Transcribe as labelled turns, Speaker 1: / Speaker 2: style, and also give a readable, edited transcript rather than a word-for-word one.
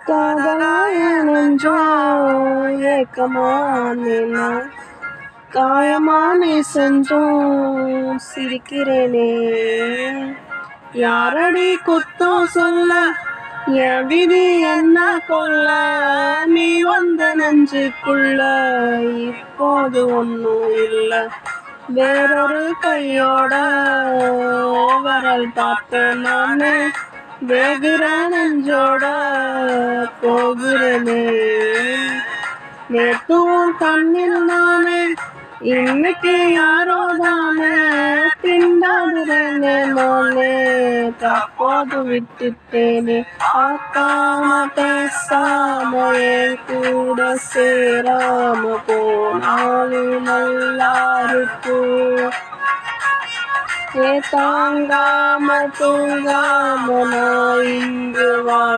Speaker 1: காதலாய நெஞ்சோ ஏக்கமானேனா காயமானே செஞ்சோம் சிரிக்கிறேனே யாரடி குத்தம் சொல்ல என் விதி என்ன கொல்ல நீ வந்த நெஞ்சுக்குள்ள இப்போது ஒன்றும் இல்லை வேறொரு கையோட வரல் பார்த்தேன் நானே வேகுற நெஞ்சோட போகிறேனே நேத்தும் கண்ணில் நானே இன்னைக்கு யாரோ தானே திண்டாடுறேனே நானே தப்போது விட்டுட்டேனே பார்க்காம பேசாம என் கூட சேராம போனாலும் நல்லா இருக்கும் தாங்காம தூங்காம நான் இங்கு